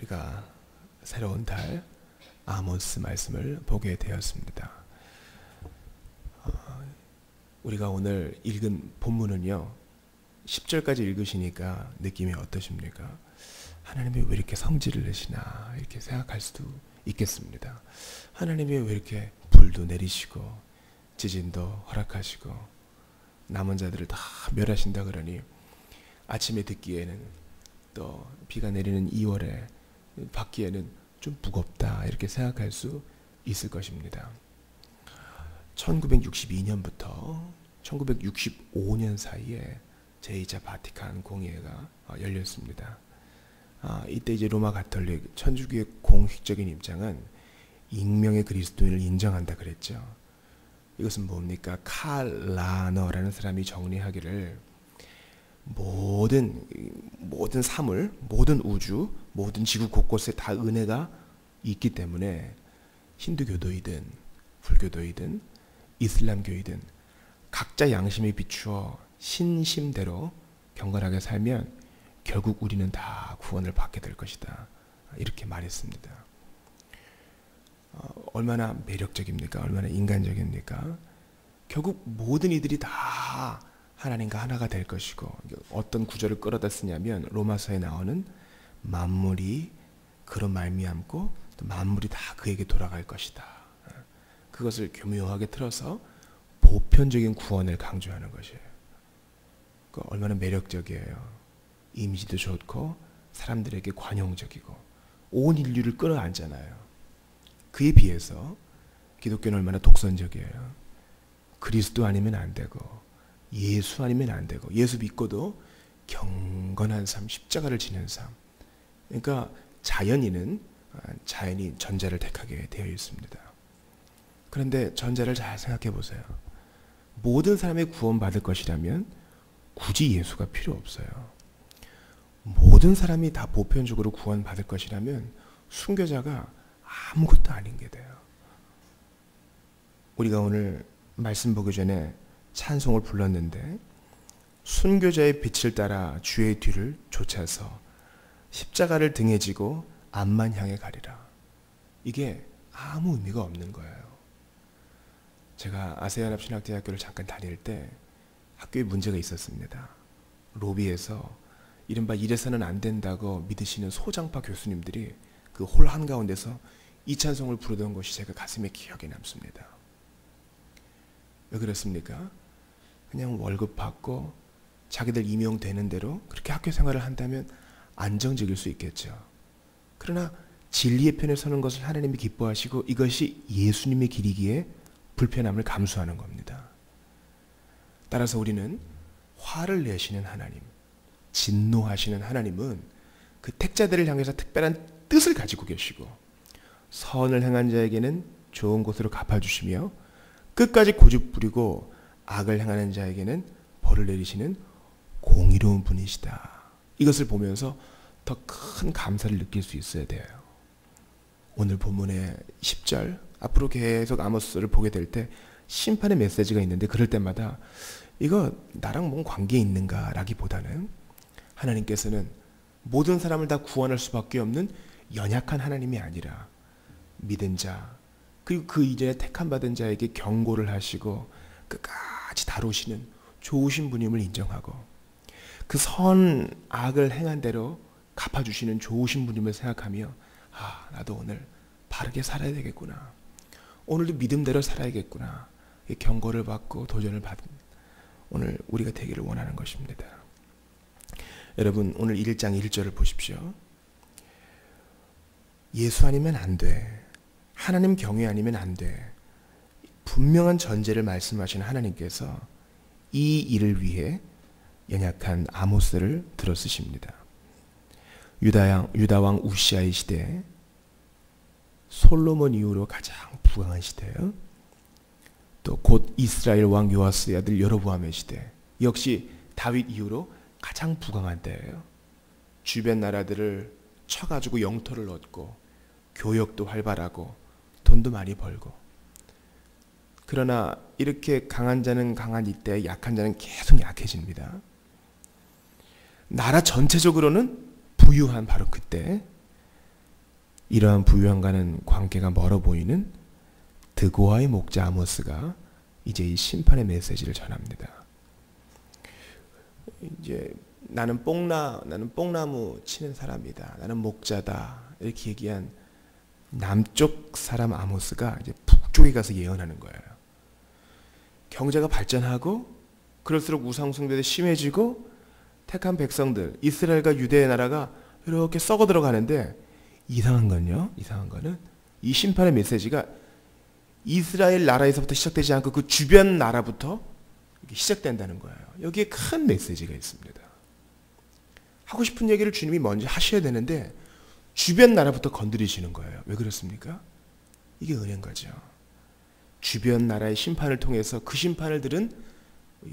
우리가 새로운 달 아모스 말씀을 보게 되었습니다. 우리가 오늘 읽은 본문은요, 10절까지 읽으시니까 느낌이 어떠십니까? 하나님이 왜 이렇게 성질을 내시나 이렇게 생각할 수도 있겠습니다. 하나님이 왜 이렇게 불도 내리시고 지진도 허락하시고 남은 자들을 다 멸하신다 그러니 아침에 듣기에는, 또 비가 내리는 2월에 받기에는 좀 무겁다 이렇게 생각할 수 있을 것입니다. 1962년부터 1965년 사이에 제2차 바티칸 공회가 열렸습니다. 이때 이제 로마 가톨릭 천주교의 공식적인 입장은 익명의 그리스도인을 인정한다 그랬죠. 이것은 뭡니까? 칼 라너라는 사람이 정리하기를 모든 사물, 모든 우주, 모든 지구 곳곳에 다 은혜가 있기 때문에 힌두교도이든 불교도이든 이슬람교이든 각자 양심에 비추어 신심대로 경건하게 살면 결국 우리는 다 구원을 받게 될 것이다, 이렇게 말했습니다. 얼마나 매력적입니까? 얼마나 인간적입니까? 결국 모든 이들이 다 하나님과 하나가 될 것이고, 어떤 구절을 끌어다 쓰냐면 로마서에 나오는 만물이 그로 말미암고 또 만물이 다 그에게 돌아갈 것이다. 그것을 교묘하게 틀어서 보편적인 구원을 강조하는 것이에요. 얼마나 매력적이에요. 이미지도 좋고 사람들에게 관용적이고 온 인류를 끌어안잖아요. 그에 비해서 기독교는 얼마나 독선적이에요. 그리스도 아니면 안 되고 예수 아니면 안 되고, 예수 믿고도 경건한 삶, 십자가를 지는 삶. 그러니까 자연히 전자를 택하게 되어 있습니다. 그런데 전자를 잘 생각해 보세요. 모든 사람이 구원받을 것이라면 굳이 예수가 필요 없어요. 모든 사람이 다 보편적으로 구원받을 것이라면 순교자가 아무것도 아닌 게 돼요. 우리가 오늘 말씀 보기 전에 찬송을 불렀는데, 순교자의 빛을 따라 주의 뒤를 쫓아서 십자가를 등에 지고 앞만 향해 가리라. 이게 아무 의미가 없는 거예요. 제가 아세아납신학대학교를 잠깐 다닐 때 학교에 문제가 있었습니다. 로비에서 이른바 이래서는 안 된다고 믿으시는 소장파 교수님들이 그 홀 한가운데서 이 찬송을 부르던 것이 제가 가슴에 기억에 남습니다. 왜 그렇습니까? 그냥 월급 받고 자기들 임용되는 대로 그렇게 학교 생활을 한다면 안정적일 수 있겠죠. 그러나 진리의 편에 서는 것을 하나님이 기뻐하시고 이것이 예수님의 길이기에 불편함을 감수하는 겁니다. 따라서 우리는 화를 내시는 하나님, 진노하시는 하나님은 그 택자들을 향해서 특별한 뜻을 가지고 계시고, 선을 행한 자에게는 좋은 곳으로 갚아주시며 끝까지 고집부리고 악을 행하는 자에게는 벌을 내리시는 공의로운 분이시다. 이것을 보면서 더 큰 감사를 느낄 수 있어야 돼요. 오늘 본문의 10절, 앞으로 계속 아모스를 보게 될 때 심판의 메시지가 있는데, 그럴 때마다 이거 나랑 뭔 관계 있는가 라기보다는 하나님께서는 모든 사람을 다 구원할 수밖에 없는 연약한 하나님이 아니라 믿은 자, 그리고 그 이전에 택함받은 자에게 경고를 하시고 끝까지 다루시는 좋으신 분임을 인정하고, 그 악을 행한 대로 갚아주시는 좋으신 분임을 생각하며, 나도 오늘 바르게 살아야 되겠구나, 오늘도 믿음대로 살아야겠구나, 경고를 받고 도전을 받은 오늘 우리가 되기를 원하는 것입니다. 여러분, 오늘 1장 1절을 보십시오. 예수 아니면 안 돼, 하나님 경외 아니면 안 돼, 분명한 전제를 말씀하시는 하나님께서 이 일을 위해 연약한 아모스를 들어 쓰십니다. 유다왕 우시아의 시대, 솔로몬 이후로 가장 부강한 시대예요. 또 곧 이스라엘 왕 요아스의 아들 여로보암의 시대, 역시 다윗 이후로 가장 부강한 때예요. 주변 나라들을 쳐가지고 영토를 얻고 교역도 활발하고 돈도 많이 벌고, 그러나 이렇게 강한 자는 강한 이때 약한 자는 계속 약해집니다. 나라 전체적으로는 부유한 바로 그때 이러한 부유함과는 관계가 멀어 보이는 드고아의 목자 아모스가 이제 이 심판의 메시지를 전합니다. 이제 나는 뽕나무 치는 사람이다. 나는 목자다. 이렇게 얘기한 남쪽 사람 아모스가 이제 북쪽에 가서 예언하는 거예요. 경제가 발전하고 그럴수록 우상숭배도 심해지고 택한 백성들, 이스라엘과 유대의 나라가 이렇게 썩어 들어가는데 이상한 거는 이 심판의 메시지가 이스라엘 나라에서부터 시작되지 않고 그 주변 나라부터 시작된다는 거예요. 여기에 큰 메시지가 있습니다. 하고 싶은 얘기를 주님이 먼저 하셔야 되는데 주변 나라부터 건드리시는 거예요. 왜 그렇습니까? 이게 은혜인 거죠. 주변 나라의 심판을 통해서 그 심판을 들은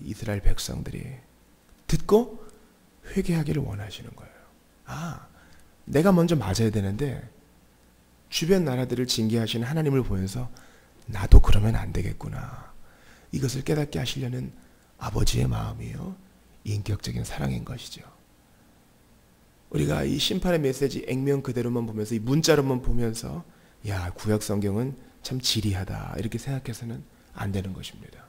이스라엘 백성들이 듣고 회개하기를 원하시는 거예요. 아, 내가 먼저 맞아야 되는데 주변 나라들을 징계하시는 하나님을 보면서 나도 그러면 안 되겠구나. 이것을 깨닫게 하시려는 아버지의 마음이요. 인격적인 사랑인 것이죠. 우리가 이 심판의 메시지 액면 그대로만 보면서 이 문자로만 보면서 야, 구약 성경은 참 지리하다 이렇게 생각해서는 안 되는 것입니다.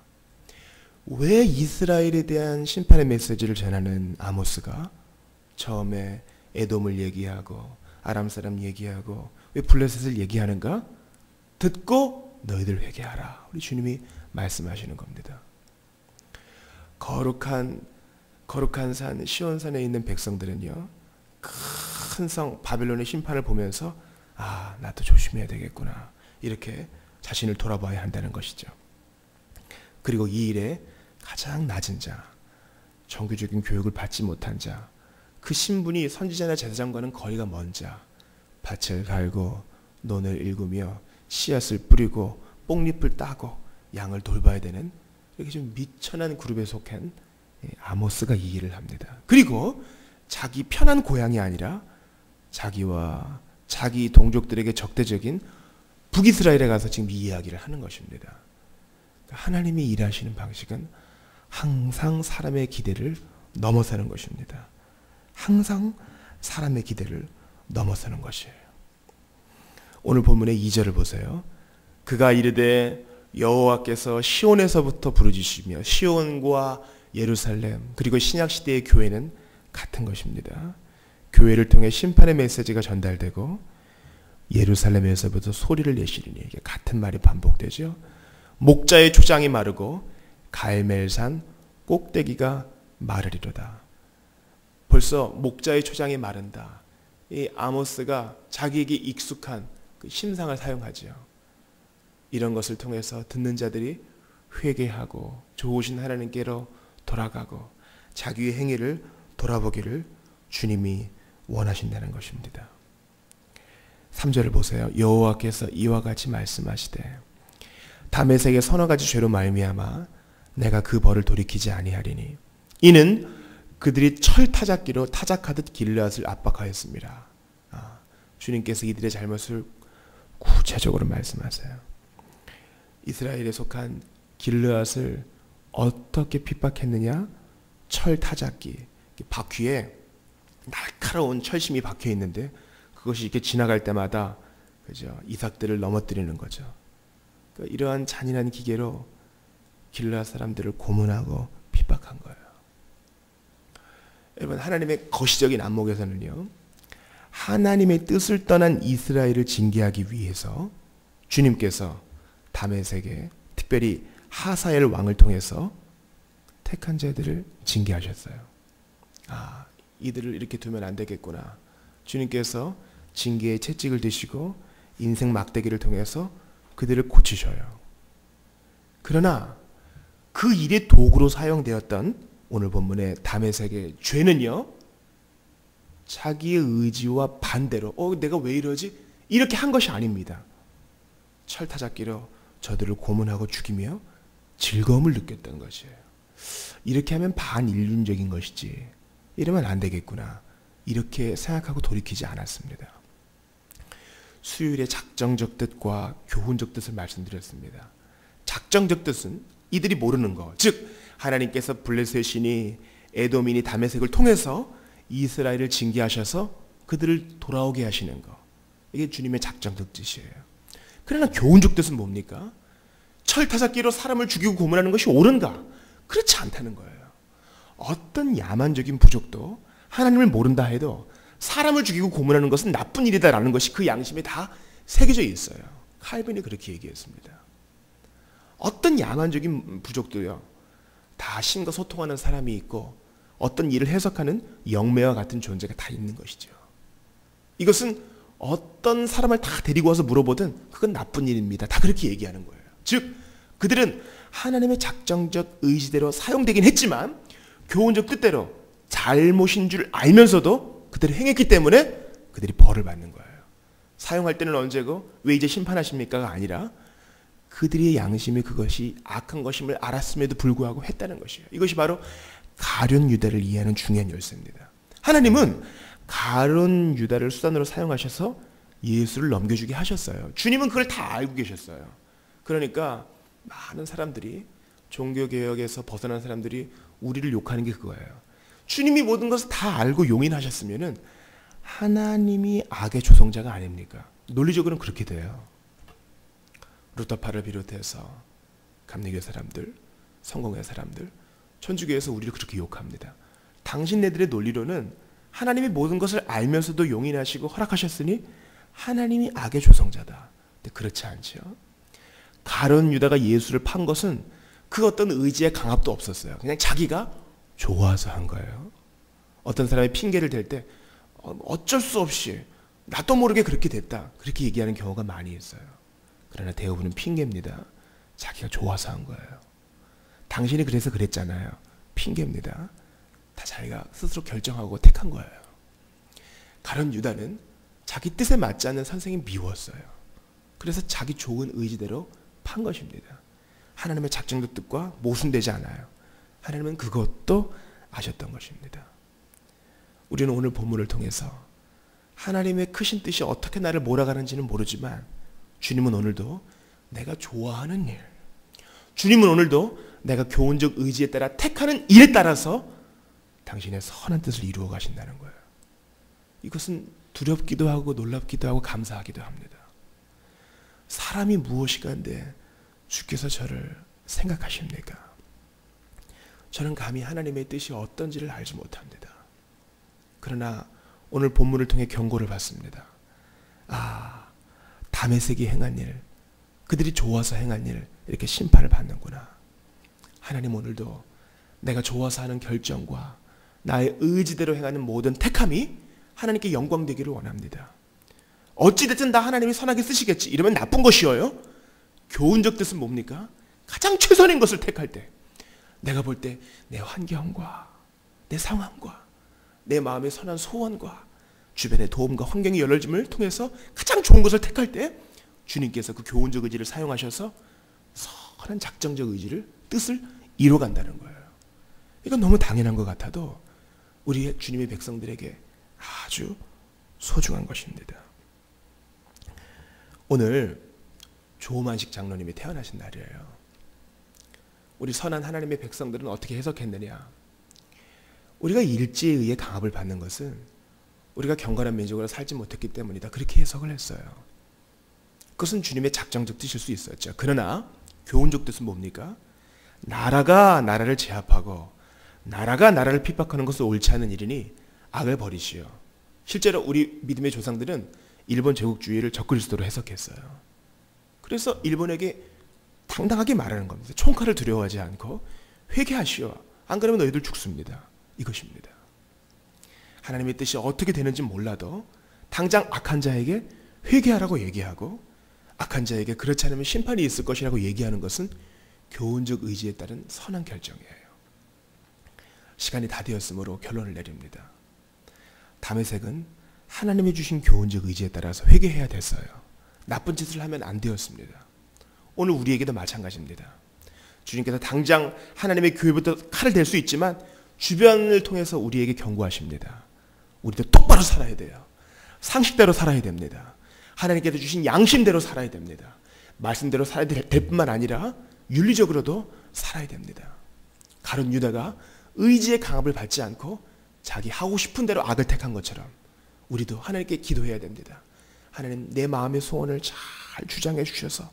왜 이스라엘에 대한 심판의 메시지를 전하는 아모스가 처음에 에돔을 얘기하고 아람 사람 얘기하고 왜 블레셋을 얘기하는가? 듣고 너희들 회개하라. 우리 주님이 말씀하시는 겁니다. 거룩한 산 시온산에 있는 백성들은요, 큰 성 바벨론의 심판을 보면서 아, 나도 조심해야 되겠구나 이렇게 자신을 돌아봐야 한다는 것이죠. 그리고 이 일에 가장 낮은 자, 정규적인 교육을 받지 못한 자, 그 신분이 선지자나 제사장과는 거리가 먼 자, 밭을 갈고 논을 일구며 씨앗을 뿌리고 뽕잎을 따고 양을 돌봐야 되는 이렇게 좀 미천한 그룹에 속한 아모스가 이 일을 합니다. 그리고 자기 편한 고향이 아니라 자기와 자기 동족들에게 적대적인 북이스라엘에 가서 지금 이 이야기를 하는 것입니다. 하나님이 일하시는 방식은 항상 사람의 기대를 넘어서는 것입니다. 항상 사람의 기대를 넘어서는 것이에요. 오늘 본문의 2절을 보세요. 그가 이르되 여호와께서 시온에서부터 부르짖으시며 시온과 예루살렘 그리고 신약시대의 교회는 같은 것입니다. 교회를 통해 심판의 메시지가 전달되고 예루살렘에서부터 소리를 내시리니 이게 같은 말이 반복되죠. 목자의 초장이 마르고 갈멜산 꼭대기가 마르리로다. 벌써 목자의 초장이 마른다. 이 아모스가 자기에게 익숙한 그 심상을 사용하죠. 이런 것을 통해서 듣는 자들이 회개하고 좋으신 하나님께로 돌아가고 자기의 행위를 돌아보기를 주님이 원하신다는 것입니다. 3절을 보세요. 여호와께서 이와 같이 말씀하시되 다메섹의 서너 가지 죄로 말미암아 내가 그 벌을 돌이키지 아니하리니 이는 그들이 철 타작기로 타작하듯 길르앗을 압박하였습니다. 주님께서 이들의 잘못을 구체적으로 말씀하세요. 이스라엘에 속한 길르앗을 어떻게 핍박했느냐? 철 타작기, 바퀴에 날카로운 철심이 박혀 있는데 그것이 이렇게 지나갈 때마다 그죠? 이삭들을 넘어뜨리는 거죠. 그러니까 이러한 잔인한 기계로 길르앗 사람들을 고문하고 핍박한 거예요. 여러분, 하나님의 거시적인 안목에서는요, 하나님의 뜻을 떠난 이스라엘을 징계하기 위해서 주님께서 다메섹에 특별히 하사엘 왕을 통해서 택한 자들을 징계하셨어요. 아, 이들을 이렇게 두면 안 되겠구나. 주님께서 징계의 채찍을 드시고 인생 막대기를 통해서 그들을 고치셔요. 그러나 그 일의 도구로 사용되었던 오늘 본문의 다메섹의 죄는요, 자기의 의지와 반대로 내가 왜 이러지? 이렇게 한 것이 아닙니다. 철타작기로 저들을 고문하고 죽이며 즐거움을 느꼈던 것이에요. 이렇게 하면 반인륜적인 것이지 이러면 안 되겠구나 이렇게 생각하고 돌이키지 않았습니다. 수요일의 작정적 뜻과 교훈적 뜻을 말씀드렸습니다. 작정적 뜻은 이들이 모르는 것, 즉 하나님께서 블레셋이니 에돔이니 다메섹을 통해서 이스라엘을 징계하셔서 그들을 돌아오게 하시는 것, 이게 주님의 작정적 뜻이에요. 그러나 교훈적 뜻은 뭡니까? 철타작기로 사람을 죽이고 고문하는 것이 옳은가? 그렇지 않다는 거예요. 어떤 야만적인 부족도 하나님을 모른다 해도 사람을 죽이고 고문하는 것은 나쁜 일이다라는 것이 그 양심에 다 새겨져 있어요. 칼빈이 그렇게 얘기했습니다. 어떤 야만적인 부족도요, 다 신과 소통하는 사람이 있고 어떤 일을 해석하는 영매와 같은 존재가 다 있는 것이죠. 이것은 어떤 사람을 다 데리고 와서 물어보든 그건 나쁜 일입니다. 다 그렇게 얘기하는 거예요. 즉 그들은 하나님의 작정적 의지대로 사용되긴 했지만 교훈적 뜻대로 잘못인 줄 알면서도 그들이 행했기 때문에 그들이 벌을 받는 거예요. 사용할 때는 언제고 왜 이제 심판하십니까가 아니라 그들의 양심이 그것이 악한 것임을 알았음에도 불구하고 했다는 것이에요. 이것이 바로 가룟 유다를 이해하는 중요한 열쇠입니다. 하나님은 가룟 유다를 수단으로 사용하셔서 예수를 넘겨주게 하셨어요. 주님은 그걸 다 알고 계셨어요. 그러니까 많은 사람들이 종교개혁에서 벗어난 사람들이 우리를 욕하는 게 그거예요. 주님이 모든 것을 다 알고 용인하셨으면은 하나님이 악의 조성자가 아닙니까? 논리적으로는 그렇게 돼요. 루터파를 비롯해서 감리교 사람들, 성공회 사람들, 천주교에서 우리를 그렇게 욕합니다. 당신네들의 논리로는 하나님이 모든 것을 알면서도 용인하시고 허락하셨으니 하나님이 악의 조성자다. 근데 그렇지 않죠. 가룟 유다가 예수를 판 것은 그 어떤 의지의 강압도 없었어요. 그냥 자기가 좋아서 한 거예요. 어떤 사람이 핑계를 댈 때 어쩔 수 없이 나도 모르게 그렇게 됐다. 그렇게 얘기하는 경우가 많이 있어요. 그러나 대부분은 핑계입니다. 자기가 좋아서 한 거예요. 당신이 그래서 그랬잖아요. 핑계입니다. 다 자기가 스스로 결정하고 택한 거예요. 가룟 유다는 자기 뜻에 맞지 않는 선생이 미웠어요. 그래서 자기 좋은 의지대로 판 것입니다. 하나님의 작정적 뜻과 모순되지 않아요. 하나님은 그것도 아셨던 것입니다. 우리는 오늘 본문을 통해서 하나님의 크신 뜻이 어떻게 나를 몰아가는지는 모르지만 주님은 오늘도 내가 좋아하는 일, 주님은 오늘도 내가 교훈적 의지에 따라 택하는 일에 따라서 당신의 선한 뜻을 이루어 가신다는 거예요. 이것은 두렵기도 하고 놀랍기도 하고 감사하기도 합니다. 사람이 무엇이간데 주께서 저를 생각하십니까? 저는 감히 하나님의 뜻이 어떤지를 알지 못합니다. 그러나 오늘 본문을 통해 경고를 받습니다. 다메섹이 행한 일, 그들이 좋아서 행한 일, 이렇게 심판을 받는구나. 하나님 오늘도 내가 좋아서 하는 결정과 나의 의지대로 행하는 모든 택함이 하나님께 영광되기를 원합니다. 어찌됐든 다 하나님이 선하게 쓰시겠지. 이러면 나쁜 것이어요. 교훈적 뜻은 뭡니까? 가장 최선인 것을 택할 때 내가 볼 때 내 환경과 내 상황과 내 마음의 선한 소원과 주변의 도움과 환경의 열려짐을 통해서 가장 좋은 것을 택할 때 주님께서 그 교훈적 의지를 사용하셔서 선한 작정적 의지를 뜻을 이뤄간다는 거예요. 이건 너무 당연한 것 같아도 우리 주님의 백성들에게 아주 소중한 것입니다. 오늘 조만식 장로님이 태어나신 날이에요. 우리 선한 하나님의 백성들은 어떻게 해석했느냐? 우리가 일지에 의해 강압을 받는 것은 우리가 경건한 민족으로 살지 못했기 때문이다. 그렇게 해석을 했어요. 그것은 주님의 작정적 뜻일 수 있었죠. 그러나 교훈적 뜻은 뭡니까? 나라가 나라를 제압하고 나라가 나라를 핍박하는 것은 옳지 않은 일이니 악을 버리시오. 실제로 우리 믿음의 조상들은 일본 제국주의를 적그리스도로 해석했어요. 그래서 일본에게 당당하게 말하는 겁니다. 총칼을 두려워하지 않고 회개하시오. 안 그러면 너희들 죽습니다. 이것입니다. 하나님의 뜻이 어떻게 되는지 몰라도 당장 악한 자에게 회개하라고 얘기하고 악한 자에게 그렇지 않으면 심판이 있을 것이라고 얘기하는 것은 교훈적 의지에 따른 선한 결정이에요. 시간이 다 되었으므로 결론을 내립니다. 다메섹은 하나님이 주신 교훈적 의지에 따라서 회개해야 됐어요. 나쁜 짓을 하면 안 되었습니다. 오늘 우리에게도 마찬가지입니다. 주님께서 당장 하나님의 교회부터 칼을 댈 수 있지만 주변을 통해서 우리에게 경고하십니다. 우리도 똑바로 살아야 돼요. 상식대로 살아야 됩니다. 하나님께서 주신 양심대로 살아야 됩니다. 말씀대로 살아야 될 뿐만 아니라 윤리적으로도 살아야 됩니다. 가룟 유다가 의지의 강압을 받지 않고 자기 하고 싶은 대로 악을 택한 것처럼 우리도 하나님께 기도해야 됩니다. 하나님 내 마음의 소원을 잘 주장해 주셔서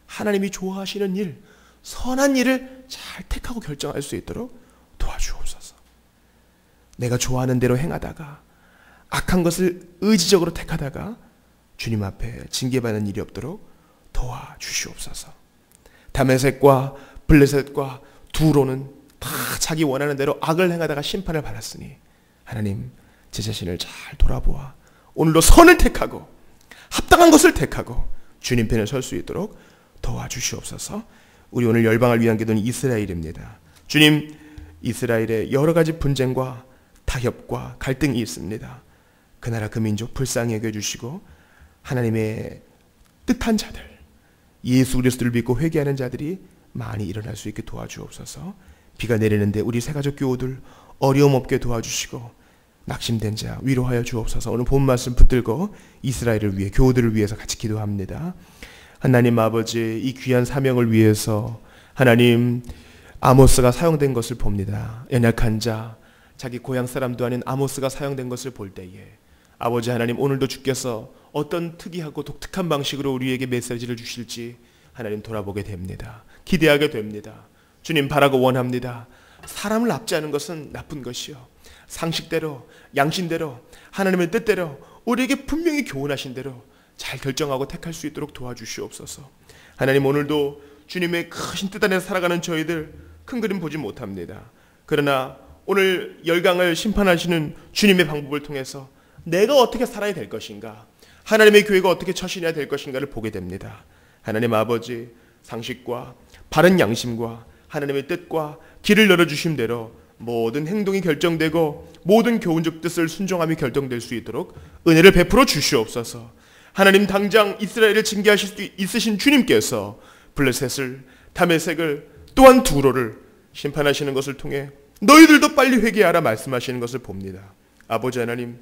하나님이 좋아하시는 일, 선한 일을 잘 택하고 결정할 수 있도록 도와주옵소서. 내가 좋아하는 대로 행하다가 악한 것을 의지적으로 택하다가 주님 앞에 징계받는 일이 없도록 도와주시옵소서. 다메섹과 블레셋과 두로는 다 자기 원하는 대로 악을 행하다가 심판을 받았으니 하나님 제 자신을 잘 돌아보아 오늘도 선을 택하고 합당한 것을 택하고 주님 편에 설 수 있도록 도와주시옵소서. 우리 오늘 열방을 위한 기도는 이스라엘입니다. 주님, 이스라엘에 여러 가지 분쟁과 타협과 갈등이 있습니다. 그 나라 그 민족 불쌍히 여겨주시고 하나님의 뜻한 자들, 예수 그리스도를 믿고 회개하는 자들이 많이 일어날 수 있게 도와주옵소서. 비가 내리는데 우리 새가족 교우들 어려움 없게 도와주시고 낙심된 자 위로하여 주옵소서. 오늘 본 말씀 붙들고 이스라엘을 위해 교우들을 위해서 같이 기도합니다. 하나님 아버지, 이 귀한 사명을 위해서 하나님 아모스가 사용된 것을 봅니다. 연약한 자, 자기 고향 사람도 아닌 아모스가 사용된 것을 볼 때에 아버지 하나님, 오늘도 주께서 어떤 특이하고 독특한 방식으로 우리에게 메시지를 주실지 하나님 돌아보게 됩니다. 기대하게 됩니다. 주님 바라고 원합니다. 사람을 납치하는 것은 나쁜 것이요, 상식대로 양심대로 하나님의 뜻대로 우리에게 분명히 교훈하신 대로 잘 결정하고 택할 수 있도록 도와주시옵소서. 하나님, 오늘도 주님의 크신 뜻 안에서 살아가는 저희들 큰 그림 보지 못합니다. 그러나 오늘 열강을 심판하시는 주님의 방법을 통해서 내가 어떻게 살아야 될 것인가, 하나님의 교회가 어떻게 처신해야 될 것인가를 보게 됩니다. 하나님 아버지, 상식과 바른 양심과 하나님의 뜻과 길을 열어주신 대로 모든 행동이 결정되고 모든 교훈적 뜻을 순종함이 결정될 수 있도록 은혜를 베풀어 주시옵소서. 하나님, 당장 이스라엘을 징계하실 수 있으신 주님께서 블레셋을, 다메섹을, 또한 두로를 심판하시는 것을 통해 너희들도 빨리 회개하라 말씀하시는 것을 봅니다. 아버지 하나님,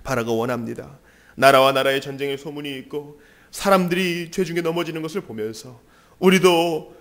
바라고 원합니다. 나라와 나라의 전쟁의 소문이 있고 사람들이 죄 중에 넘어지는 것을 보면서 우리도